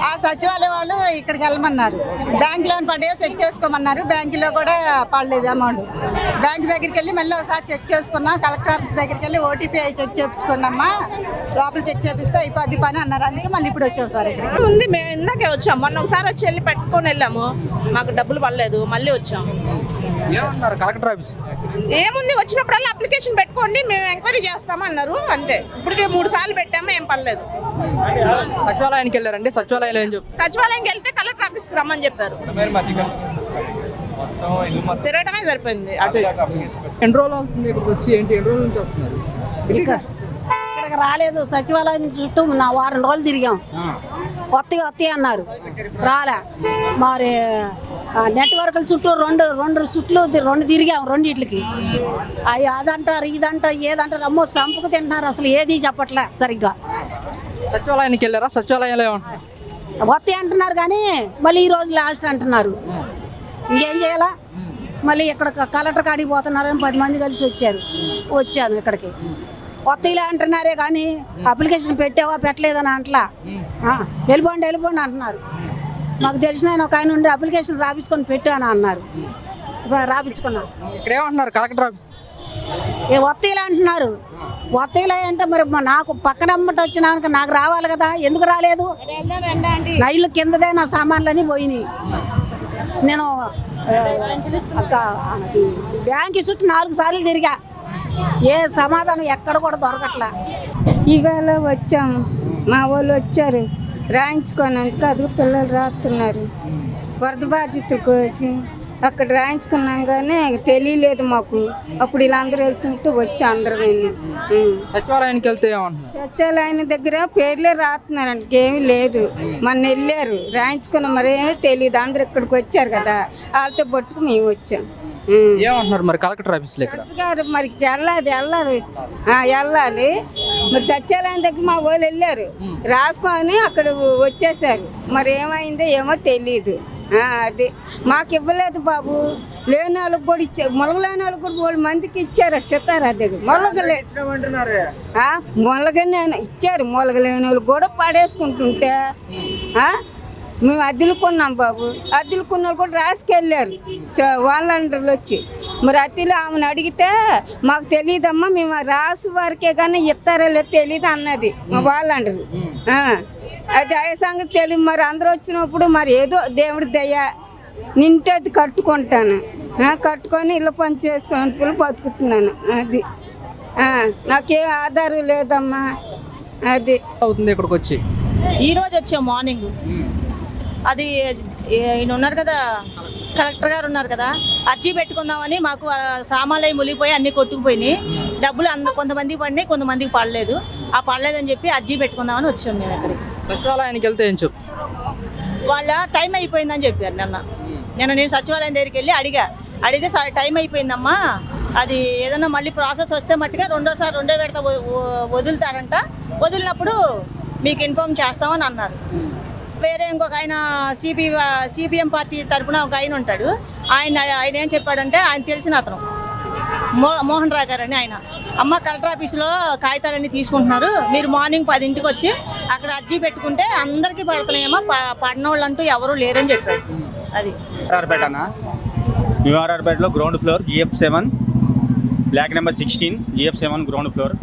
ఆ సచివాలయం వాళ్ళు ఇక్కడికి వెళ్ళమన్నారు. బ్యాంకులో పడ్డాయో చెక్ చేసుకోమన్నారు. బ్యాంకులో కూడా పడలేదు అమౌంట్. బ్యాంక్ దగ్గరికి వెళ్ళి మళ్ళీ ఒకసారి చెక్ చేసుకున్నాం. కలెక్టర్ ఆఫీస్ దగ్గరికి వెళ్ళి ఓటీపీ చెక్ చేయించుకున్నామ్మా, లోపల చెక్ చేపిస్తే అయిపోద్ది పని అన్నారు. అందుకే మళ్ళీ ఇప్పుడు వచ్చాం సార్. ఇక్కడ ఉంది, మేము ఇందాకే వచ్చాము. మొన్న ఒకసారి వచ్చి వెళ్ళి పెట్టుకొని వెళ్ళాము, మాకు డబ్బులు పడలేదు, మళ్ళీ వచ్చాము. ఏమన్నారు కలెక్టర్ ఆఫీస్? ఏముంది, వచ్చినప్పుడల్లా అప్లికేషన్ పెట్టుకోండి, మేము ఎంక్వైరీ చేస్తామన్నారు, అంతే. ఇప్పటికే 3 సార్లు పెట్టాము, ఏం పడలేదు. సచివాలయానికి వెళ్ళారండి? సచివాలయంలో ఏం చెప్పారు? సచివాలయంకి వెళ్తే కలెక్టర్ ఆఫీస్కి రమ్మని చెప్పారు. తిరగటమే సరిపోయింది. అటు ఎన్ని రోజులు అవుతుంది ఇక్కడికి వచ్చి? ఏంటి, ఎన్ని రోజుల నుంచి వస్తున్నారు? ఇక్కడికి రాలేదు. సచివాలయం చుట్టూ నా వారం రోజులు తిరిగాం. వత్తి అన్నారు, రాలే. మరి నెట్వర్క్ల చుట్టూ రెండు చుట్లు తిరిగాం, రెండిట్లకి. అవి అదంటారు, ఇదంటారు, ఏదంటారు, అమ్మో సంపుకు తింటున్నారు. అసలు ఏది చెప్పట్లే సరిగ్గా. సచివాలయానికి వెళ్ళారా? సచివాలయంలో ఏమంటున్నారు? వత్తి అంటున్నారు కానీ మళ్ళీ ఈ రోజు లాస్ట్ అంటున్నారు. ఇంకేం చేయాలా? మళ్ళీ ఇక్కడ కలెక్టర్ కాడికి పోతున్నారని 10 మంది కలిసి వచ్చాను ఇక్కడికి. వత్తిలే అంటున్నారే కానీ అప్లికేషన్ పెట్టావా పెట్టలేదని అంటలా. వెళ్ళిపోండి అంటున్నారు. మాకు తెలిసిన ఒక ఆయన ఉండి అప్లికేషన్ రాపించుకొని పెట్టాను అన్నారు. రాపించుకున్నాను. ఇక్కడ ఏమంటున్నారు కలెక్టర్ ఆఫీస్? వత్తిలే అంటున్నారు. వత్తిలే అంటే మరి నాకు పక్కన అమ్మట వచ్చినాక నాకు రావాలి కదా, ఎందుకు రాలేదు? నా ఇల్లు కిందదే, నా సామాన్లన్నీ పోయినాయి. నేను బ్యాంక్ చుట్టూ 4 సార్లు తిరిగా, ఏ సమాధానం ఎక్కడ కూడా దొరకట్లా. ఇవాళ వచ్చాము, మా వాళ్ళు వచ్చారు రాయించుకోనందుకు. అది పిల్లలు రాస్తున్నారు వరద బాధితులకు వచ్చి అక్కడ రాయించుకున్నాం కానీ తెలియలేదు మాకు. అప్పుడు వీళ్ళందరూ వెళ్తుంటే వచ్చి అందరం సచివాలయానికి వెళ్తే ఏమంటున్నారు? సచివాలయం దగ్గర పేర్లే రాస్తున్నారంట, ఏమీ లేదు. మొన్న వెళ్ళారు రాయించుకున్నాం, మరేమీ తెలియదు. అందరు ఇక్కడికి వచ్చారు కదా, వాళ్ళతో పట్టుకు మేము వచ్చాం. ఏమంటున్నారు మరి కలెక్టర్ ఆఫీస్లో? ఇక్కడ గారు మరి వెళ్ళాలి. మరి సచివాలయం దగ్గర మా వాళ్ళు వెళ్ళారు, రాసుకొని అక్కడ వచ్చేసారు. మరి ఏమైందో ఏమో తెలియదు. అది మాకు ఇవ్వలేదు బాబు. లేని వాళ్ళకి కూడా ఇచ్చారు, మొలగలేని వాళ్ళకి కూడా 3 మందికి ఇచ్చారు. సితారా దగ్గర మొలగనే ఇచ్చారు. మొలగలేని వాళ్ళు కూడా పడేసుకుంటుంటే మేము అద్దెలుకున్నాం బాబు. అద్దెలుకున్న వాళ్ళు కూడా రాసుకెళ్ళారు వాళ్ళందరూ వచ్చి. మరి అద్దెలు ఆమెను అడిగితే మాకు తెలియదమ్మా, మేము రాసు వారికే కానీ ఇస్తారో లేదు తెలియదు అన్నది మా వాళ్ళందరూ. అది ఆ సంగతి తెలియదు. మరి అందరూ వచ్చినప్పుడు మరి ఏదో దేవుడి దయ నింటే అది కట్టుకుంటాను, కట్టుకొని ఇళ్ళ పని చేసుకొని బతుకుతున్నాను. అది నాకే ఆధారం లేదమ్మా. అది అవుతుంది ఇక్కడికి వచ్చి. ఈరోజు వచ్చాం మార్నింగ్. అది ఈయన ఉన్నారు కదా, కలెక్టర్ గారు ఉన్నారు కదా, అర్జీ పెట్టుకుందామని. మాకు సామాన్లు అవి మునిగిపోయి అన్నీ కొట్టుకుపోయినాయి. డబ్బులు కొంతమందికి పడినాయి, కొంతమందికి పడలేదు. ఆ పడలేదని చెప్పి అర్జీ పెట్టుకుందామని వచ్చాం మేము ఇక్కడికి. సచివాలయానికి వెళ్తే ఏం చెప్పు? వాళ్ళ టైం అయిపోయిందని చెప్పారు. నేను సచివాలయం దగ్గరికి వెళ్ళి అడిగితే టైం అయిపోయిందమ్మా, అది ఏదన్నా మళ్ళీ ప్రాసెస్ వస్తే మట్టుగా రెండో విడత వదులుతారంట, వదిలినప్పుడు మీకు ఇన్ఫార్మ్ చేస్తామని అన్నారు. వేరే ఇంకొక ఆయన సిపిఎం పార్టీ తరఫున ఒక ఆయన ఉంటాడు. ఆయన ఏం చెప్పాడంటే, ఆయన తెలిసిన అతను మోహన్ రావు గారు అని ఆయన, అమ్మ కలెక్టర్ ఆఫీస్లో కాగితాలన్నీ తీసుకుంటున్నారు, మీరు మార్నింగ్ 10ంటికి వచ్చి అక్కడ అర్జీ పెట్టుకుంటే అందరికీ పడుతున్నాయేమో, పడిన వాళ్ళు అంటూ ఎవరూ లేరని చెప్పాడు. అది ఆర్ఆర్పేటలో ground floor GF7 block number 16 GF7 ground floor.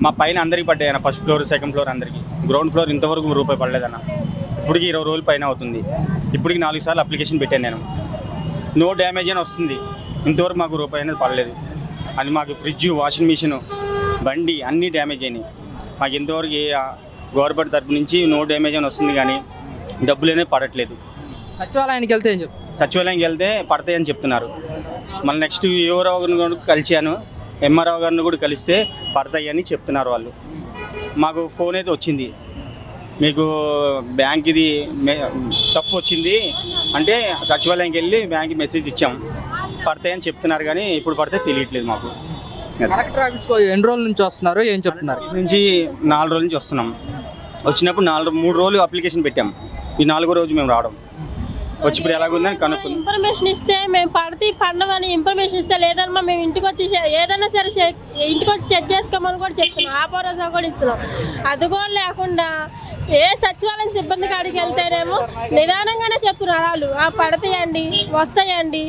మా పైన అందరికీ పడ్డాయన్న, ఫస్ట్ ఫ్లోర్ సెకండ్ ఫ్లోర్ అందరికీ. గ్రౌండ్ ఫ్లోర్ ఇంతవరకు రూపాయి పడలేదన్న. ఇప్పటికి 20 రోజుల పైన అవుతుంది. ఇప్పటికి 4 సార్లు అప్లికేషన్ పెట్టాను నేను. నో డ్యామేజ్ అని వస్తుంది, ఇంతవరకు మాకు రూపాయి అనేది పడలేదు. అది మాకు ఫ్రిడ్జ్, వాషింగ్ మిషన్, బండి అన్నీ డ్యామేజ్ అయినాయి. మాకు ఇంతవరకు గవర్నమెంట్ తరపు నుంచి నో డ్యామేజ్ అని వస్తుంది కానీ డబ్బులు అనేది పడట్లేదు. సచివాలయానికి వెళ్తే ఏం చెప్తారు? సచివాలయంకి వెళ్తే పడతాయని చెప్తున్నారు. మళ్ళీ నెక్స్ట్ యువరావు గారిని కూడా కలిశాను, ఎంఆర్ఓ గారిని కూడా కలిస్తే పడతాయని చెప్తున్నారు వాళ్ళు. మాకు ఫోన్ అయితే వచ్చింది, మీకు బ్యాంక్ ఇది తప్పు వచ్చింది అంటే సచివాలయంకి వెళ్ళి బ్యాంక్కి మెసేజ్ ఇచ్చాం, పడతాయని చెప్తున్నారు కానీ ఇప్పుడు పడితే తెలియట్లేదు మాకు. కలెక్టర్ ఆఫీస్కి ఎన్ని రోజుల నుంచి వస్తున్నారు, ఏం చెప్తున్నారు? నుంచి 4 రోజుల నుంచి వస్తున్నాం. వచ్చినప్పుడు 3 రోజులు అప్లికేషన్ పెట్టాం, ఈ 4వ రోజు మేము రావడం వచ్చి ఇప్పుడు ఎలాగుందని కనుక్కుంది. ఇన్ఫర్మేషన్ ఇస్తే మేము పండమని ఇన్ఫర్మేషన్ ఇస్తే లేదమ్మా మేము ఇంటికి వచ్చి ఏదైనా సరే ఇంటికి వచ్చి చెక్ చేసుకోమని కూడా చెప్తున్నాం, ఆ భరోసా కూడా ఇస్తున్నాం. అది కూడా లేకుండా ఏ సచివాలయం సిబ్బంది కాడికి వెళ్తేనేమో నిదానంగానే చెప్తున్నారు వాళ్ళు, పడతాయండి వస్తాయండి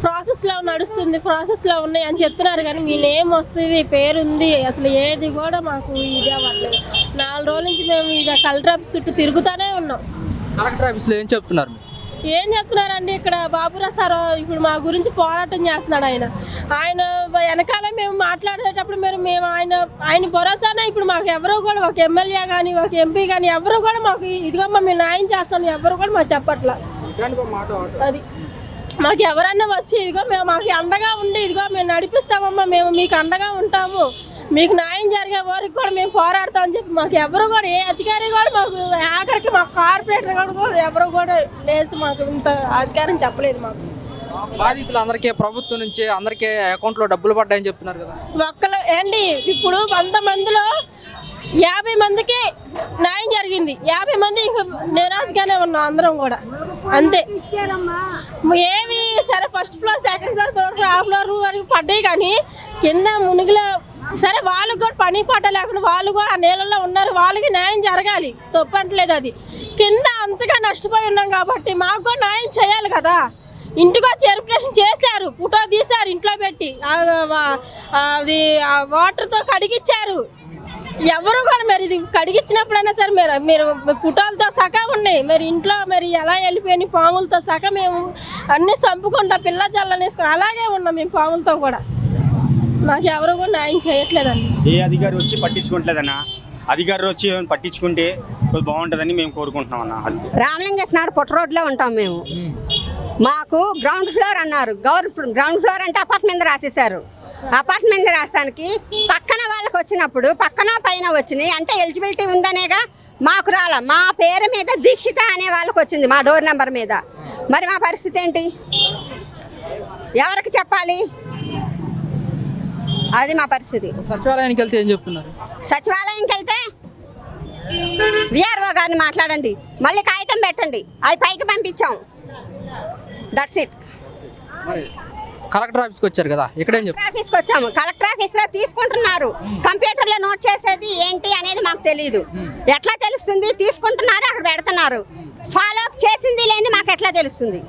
ప్రాసెస్లో నడుస్తుంది ప్రాసెస్లో ఉన్నాయి అని చెప్తున్నారు. కానీ మీ నేమ్ వస్తుంది పేరు ఉంది అసలు ఏది కూడా మాకు ఇదే అవ్వట్లేదు. 4 రోజుల నుంచి మేము ఇక కలెక్టర్ ఆఫీస్ చుట్టూ తిరుగుతూనే ఉన్నాం. కలెక్టర్ ఆఫీస్లో ఏం చెప్తున్నారు? ఏం చెప్తున్నారండి, ఇక్కడ బాబురావు సార్ ఇప్పుడు మా గురించి పోరాటం చేస్తున్నాడు. ఆయన వెనకాల మేము మాట్లాడేటప్పుడు మేము ఆయన భరోసానే ఇప్పుడు మాకు ఎవరో కూడా ఒక ఎమ్మెల్యే కానీ ఒక ఎంపీ కానీ ఎవరు కూడా మాకు ఇదిగోమ్మా మేము న్యాయం చేస్తాను ఎవరు కూడా మాకు చెప్పట్లా. అది మాకు ఎవరన్నా వచ్చి ఇదిగో మేము మాకు అండగా ఉండి ఇదిగో మేము నడిపిస్తామమ్మా, మేము మీకు అండగా ఉంటాము, మీకు న్యాయం జరిగే వారికి కూడా మేము పోరాడతామని చెప్పి మాకు ఎవరు కూడా ఏ అధికారి కూడా మాకు ఆఖరికి మాకు కార్పొరేటర్ కూడా ఎవరు కూడా లేదు, మాకు ఇంత అధికారం చెప్పలేదు. మాకు బాధితులందరికీ ప్రభుత్వం నుంచి అందరికీ అకౌంట్లో డబ్బులు పడ్డాయని చెప్తున్నారు కదా. ఒక్కరు ఏంటి ఇప్పుడు 100 మందిలో 50 మందికి న్యాయం జరిగింది, 50 మంది నిరాశగానే ఉన్నాం అందరం కూడా అంతే. ఏమి సరే first floor second floor third floor ఆ ఫ్లోర్ వరకు పడ్డాయి కానీ కింద మునిగిలో సరే వాళ్ళకి కూడా పని పాట లేకుండా వాళ్ళు కూడా ఆ నీళ్ళల్లో ఉన్నారు, వాళ్ళకి న్యాయం జరగాలి తప్పట్లేదు. అది కింద అంతగా నష్టపోయి ఉన్నాం కాబట్టి మాకు కూడా న్యాయం చేయాలి కదా. ఇంటికి వచ్చి వెరిఫికేషన్ చేశారు, ఫోటో తీశారు ఇంట్లో పెట్టి, అది వాటర్తో కడిగిచ్చారు. ఎవరు కూడా మరి ఇది కడిగించినప్పుడైనా సరే మీరు ఫోటోలతో సహా ఉన్నాయి, మరి ఇంట్లో మరి ఎలా వెళ్ళిపోయినాయి పాములతో సహా మేము అన్నీ చంపుకుంటా పిల్ల జల్లని వేసుకుని అలాగే ఉన్నాం మేము పాములతో కూడా. మాకు ఎవరు కూడా న్యాయం చేయట్లేదండి. ఏ అధికారి వచ్చి పట్టించుకోవట్లేదన్న, అధికారులు వచ్చి పట్టించుకుంటే బాగుంటుందని మేము కోరుకుంటున్నాం అన్న. రామలింగేశ్వర పుట్ట రోడ్లో ఉంటాం మేము. మాకు గ్రౌండ్ ఫ్లోర్ అన్నారు, గ్రౌండ్ ఫ్లోర్ అంటే అపార్ట్మెంట్ రాసేసారు. అపార్ట్మెంట్ రాస్తానికి పక్కన వాళ్ళకి వచ్చినప్పుడు పక్కన పైన వచ్చినాయి అంటే ఎలిజిబిలిటీ ఉందనేగా మాకు రాలా. మా పేరు మీద దీక్షిత అనే వాళ్ళకి వచ్చింది మా డోర్ నెంబర్ మీద. మరి మా పరిస్థితి ఏంటి, ఎవరికి చెప్పాలి? అది మా పరిస్థితి. సచివాలయానికి వెళ్తే ఏం చెప్తున్నారు? సచివాలయానికి వెళ్తే విఆర్ఓ గారిని మాట్లాడండి, మళ్ళీ కాగితం పెట్టండి, అవి పైకి పంపించాం, దట్స్ ఇట్. కలెక్టర్ ఆఫీస్కి వచ్చారు కదా, ఇక్కడేం చెప్పారు? ఆఫీస్కి వచ్చాము, కలెక్టర్ ఆఫీస్లో తీసుకుంటున్నారు, కంప్యూటర్లో నోట్ చేసేది ఏంటి అనేది మాకు తెలియదు. ఎట్లా తెలుస్తుంది? తీసుకుంటున్నారు, అక్కడ పెడుతున్నారు, ఫాలో అప్ చేసింది లేని మాకు ఎట్లా తెలుస్తుంది?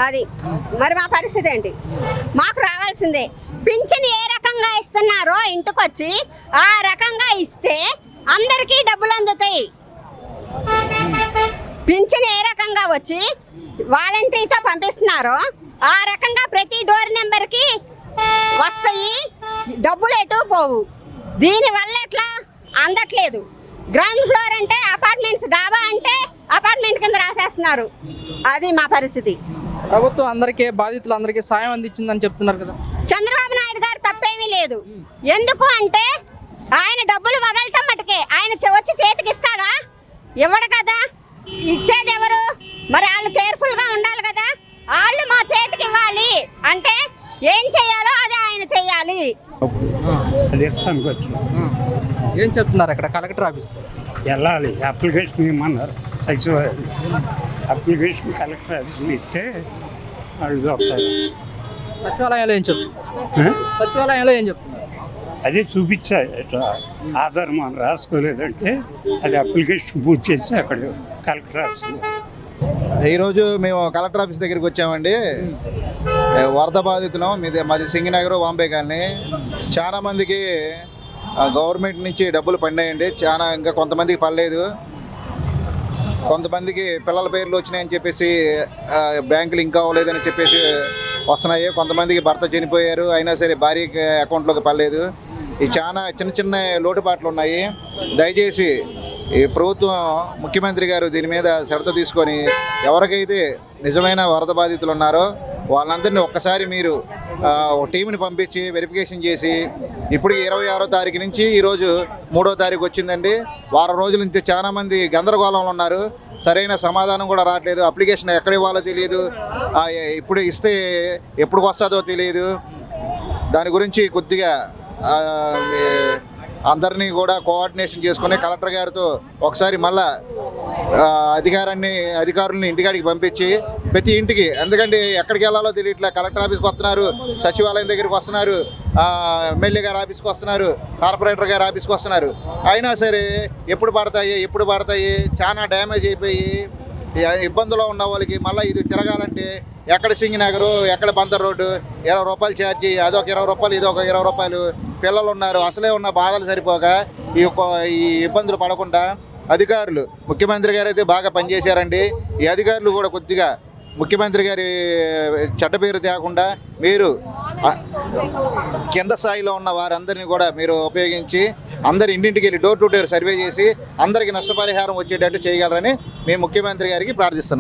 అది మరి మా పరిస్థితి ఏంటి? మాకు రావాల్సిందే. పింఛన్ ఏ రకంగా ఇస్తున్నారో ఇంటికి వచ్చి ఆ రకంగా ఇస్తే అందరికీ డబ్బులు అందుతాయి. పింఛన్ ఏ రకంగా వచ్చి వాలంటీర్తో పంపిస్తున్నారో ఆ రకంగా ప్రతి డోర్ నెంబర్కి వస్తాయి, డబ్బులు ఎటు పోవు. దీనివల్ల ఎట్లా అందట్లేదు. గ్రౌండ్ ఫ్లోర్ అంటే అపార్ట్మెంట్స్, డాబా అంటే అపార్ట్మెంట్ కింద రాసేస్తున్నారు. అది మా పరిస్థితి. ప్రభుత్వం అందరికీ బాధితులందరికీ సాయం అందించిందని చెప్తున్నారు కదా. చంద్రబాబు నాయుడు గారు తప్పేమీ లేదు. ఎందుకు అంటే ఆయన డబ్బులు వదలటం మటుకే, ఆయన వచ్చి చేతికి ఇస్తాడా? ఇవ్వడు కదా. ఇచ్చేది ఎవరు? మరి వాళ్ళు కేర్ఫుల్గా ఉండాలి కదా. వాళ్ళు మా చేతికి ఇవ్వాలి అంటే ఏం చేయాలో అదే ఆయన చెయ్యాలి. ఏం చెప్తున్నారు అక్కడ కలెక్టర్ ఆఫీస్? వెళ్ళాలి, అప్లికేషన్ ఇవ్వమన్నారు సచివాలయం. అప్లికేషన్ కలెక్టర్ ఆఫీస్లో ఇస్తే వాళ్ళు వస్తారు. సచివాలయంలో ఏం చెప్తున్నారు? సచివాలయంలో ఏం చెప్తున్నారు? అదే చూపించా, ఇట్లా ఆధార్ మనం రాసుకోలేదంటే అది అప్లికేషన్ పూర్తి చేసి అక్కడ కలెక్టర్ ఆఫీస్లో. ఈరోజు మేము కలెక్టర్ ఆఫీస్ దగ్గరికి వచ్చామండి. వరద బాధితులం, మాది సింగినగర్ వాంబే కాలనీ. చాలామందికి గవర్నమెంట్ నుంచి డబ్బులు పడినాయండి, ఇంకా కొంతమందికి పడలేదు. కొంతమందికి పిల్లల పేర్లు వచ్చినాయని చెప్పేసి బ్యాంకులు ఇంకా అవ్వలేదని చెప్పేసి వస్తున్నాయి. కొంతమందికి భర్త చనిపోయారు అయినా సరే భార్య అకౌంట్లోకి పడలేదు. ఈ చాలా చిన్న చిన్న లోటుపాట్లు ఉన్నాయి. దయచేసి ఈ ప్రభుత్వం ముఖ్యమంత్రి గారు దీని మీద శ్రద్ధ తీసుకొని ఎవరికైతే నిజమైన వరద బాధితులు ఉన్నారో వాళ్ళందరినీ ఒక్కసారి మీరు ఒక టీంని పంపించి వెరిఫికేషన్ చేసి ఇప్పుడు 26వ తారీఖు నుంచి ఈరోజు 3వ తారీఖు వచ్చిందండి. వారం రోజుల నుంచి చాలామంది గందరగోళంలో ఉన్నారు. సరైన సమాధానం కూడా రావట్లేదు. అప్లికేషన్ ఎక్కడ ఇవ్వాలో తెలియదు, ఇప్పుడు ఇస్తే ఎప్పుడు వస్తుందో తెలియదు. దాని గురించి కొద్దిగా అందరినీ కూడా కోఆర్డినేషన్ చేసుకుని కలెక్టర్ గారితో ఒకసారి మళ్ళా అధికారులని ఇంటికాడికి పంపించి ప్రతి ఇంటికి, ఎందుకంటే ఎక్కడికి వెళ్ళాలో తెలియట్లే. కలెక్టర్ ఆఫీస్కి వస్తున్నారు, సచివాలయం దగ్గరికి వస్తున్నారు, ఎమ్మెల్యే గారు ఆఫీస్కి వస్తున్నారు, కార్పొరేటర్ గారు ఆఫీస్కి వస్తున్నారు. అయినా సరే ఎప్పుడు పడతాయి చాలా డ్యామేజ్ అయిపోయి ఇబ్బందులో ఉన్న వాళ్ళకి మళ్ళీ ఇది తిరగాలంటే ఎక్కడ సింగినగరు, ఎక్కడ బందర్ రోడ్డు, 20 రూపాయలు ఛార్జీ, అదొక 20 రూపాయలు, ఇదొక 20 రూపాయలు. పిల్లలు ఉన్నారు, అసలే ఉన్న బాధలు సరిపోక ఈ ఇబ్బందులు పడకుండా అధికారులు, ముఖ్యమంత్రి గారు అయితే బాగా పనిచేశారండి. ఈ అధికారులు కూడా కొద్దిగా ముఖ్యమంత్రి గారి చెడ్డ పేరు తేకుండా మీరు కింద స్థాయిలో ఉన్న వారందరినీ కూడా మీరు ఉపయోగించి అందరి ఇంటింటికి వెళ్ళి డోర్ టు డోర్ సర్వే చేసి అందరికీ నష్టపరిహారం వచ్చేటట్టు చేయగలరని మేము ముఖ్యమంత్రి గారికి ప్రార్థిస్తున్నాం.